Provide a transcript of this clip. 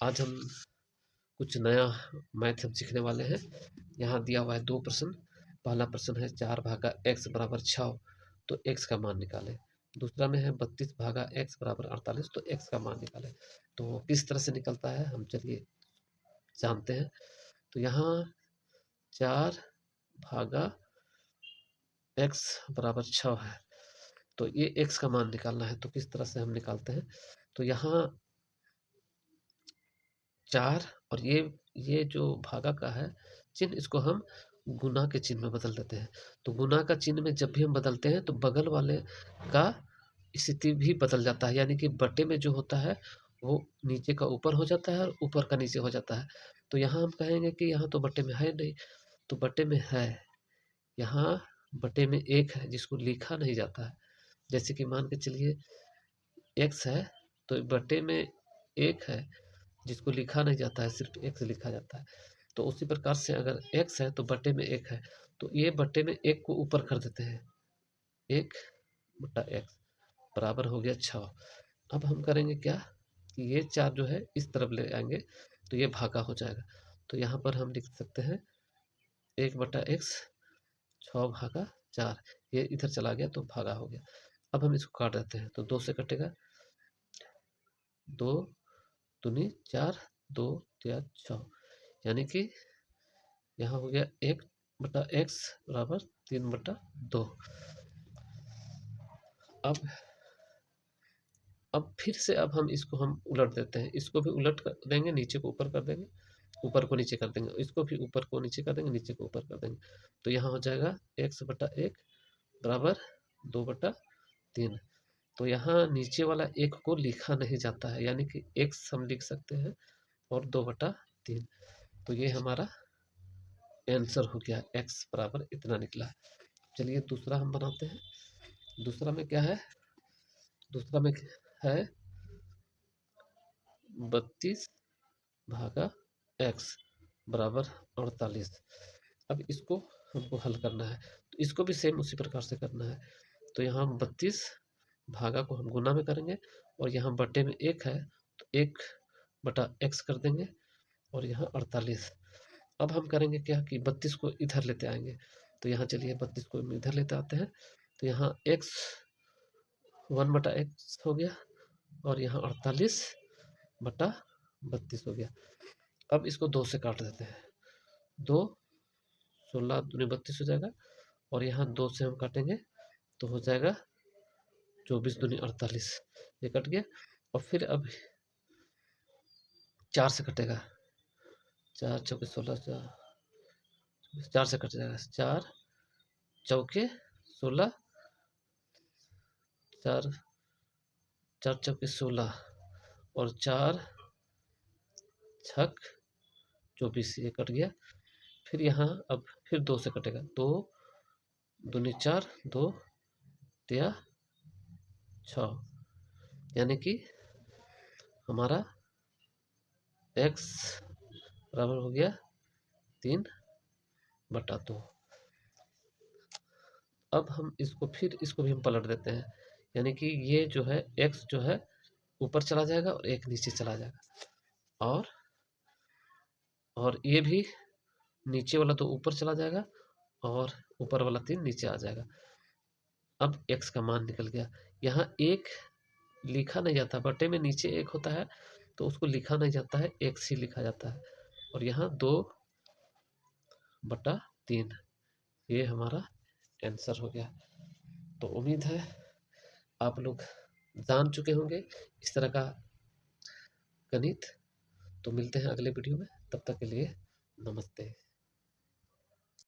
आज हम कुछ नया मैथ हम सीखने वाले हैं। यहाँ दिया हुआ है 2 प्रश्न। पहला प्रश्न है 4 भागा x बराबर 6 तो x का मान निकालें। दूसरा में है 32 भागा x बराबर 48 तो x का मान निकालें। तो किस तरह से निकलता है हम चलिए जानते हैं। तो यहाँ 4 भागा x बराबर 6 है, तो ये x का मान निकालना है। तो किस तरह से हम निकालते हैं, तो यहाँ 4 और ये जो भागा का है चिन्ह, इसको हम गुना के चिन्ह में बदल देते हैं। तो गुना का चिन्ह में जब भी हम बदलते हैं तो बगल वाले का स्थिति भी बदल जाता है, यानी कि बटे में जो होता है वो नीचे का ऊपर हो जाता है और ऊपर का नीचे हो जाता है। तो यहाँ हम कहेंगे कि यहाँ तो बटे में है नहीं, तो बटे में है, यहाँ बटे में 1 है जिसको लिखा नहीं जाता है। जैसे कि मान के चलिए x है तो बटे में 1 है जिसको लिखा नहीं जाता है, सिर्फ x लिखा जाता है। तो उसी प्रकार से अगर x है तो बटे में 1 है, तो ये बटे में 1 को ऊपर कर देते हैं, 1 बटा x बराबर हो गया 6। अब हम करेंगे क्या कि ये 4 जो है इस तरफ ले आएंगे तो ये भागा हो जाएगा। तो यहाँ पर हम लिख सकते हैं 1 बटा x 6 भागा 4, ये इधर चला गया तो भागा हो गया। अब हम इसको काट देते हैं तो 2 से कटेगा, 2 दूनी 4, 2 तिया 6, यानी कि यहाँ हो गया 1 बटा x बराबर 3 बटा 2। अब फिर से अब हम इसको हम उलट देते हैं, इसको भी उलट कर देंगे, नीचे को ऊपर कर देंगे, ऊपर को नीचे कर देंगे, इसको भी ऊपर को नीचे कर देंगे, नीचे को ऊपर कर देंगे। तो यहाँ हो जाएगा x बटा 1 बराबर 2 बटा 3। तो यहाँ नीचे वाला 1 को लिखा नहीं जाता है, यानी कि x हम लिख सकते हैं और 2 बटा 3। तो ये हमारा आंसर हो गया, x बराबर इतना निकला। चलिए दूसरा हम बनाते हैं। दूसरा में क्या है, दूसरा में है 32 भागा x बराबर 48। अब इसको हमको हल करना है, तो इसको भी सेम उसी प्रकार से करना है। तो यहाँ 32 भागा को हम गुना में करेंगे और यहाँ बटे में 1 है तो 1 बटा x कर देंगे और यहाँ 48। अब हम करेंगे क्या कि 32 को इधर लेते आएंगे। तो यहाँ चलिए 32 को हम इधर लेते आते हैं, तो यहाँ x 1 बटा x हो गया और यहाँ 48 बटा 32 हो गया। अब इसको 2 से काट देते हैं, 2 16 दूनी 32 हो जाएगा और यहाँ 2 से हम काटेंगे तो हो जाएगा 24 दूनी 48, ये कट गया। और फिर अब 4 से कटेगा, 4 चौके 16, 4 से कट जाएगा, 4 चौके 16, 4 चौके 16 और 4 छक 24, ये कट गया। फिर यहाँ अब फिर 2 से कटेगा, 2 दूनी 4, 2 तिया 6, यानी कि हमारा x बराबर हो गया 3 बटा 2। अब हम इसको फिर इसको भी हम पलट देते हैं, यानी कि ये जो है x जो है ऊपर चला जाएगा और 1 नीचे चला जाएगा, और ये भी नीचे वाला तो ऊपर चला जाएगा और ऊपर वाला 3 नीचे आ जाएगा। अब x का मान निकल गया। यहाँ 1 लिखा नहीं जाता, बटे में नीचे 1 होता है तो उसको लिखा नहीं जाता है, x ही लिखा जाता है। और यहाँ 2 बटा 3, ये हमारा आंसर हो गया। तो उम्मीद है आप लोग जान चुके होंगे इस तरह का गणित। तो मिलते हैं अगले वीडियो में, तब तक के लिए नमस्ते।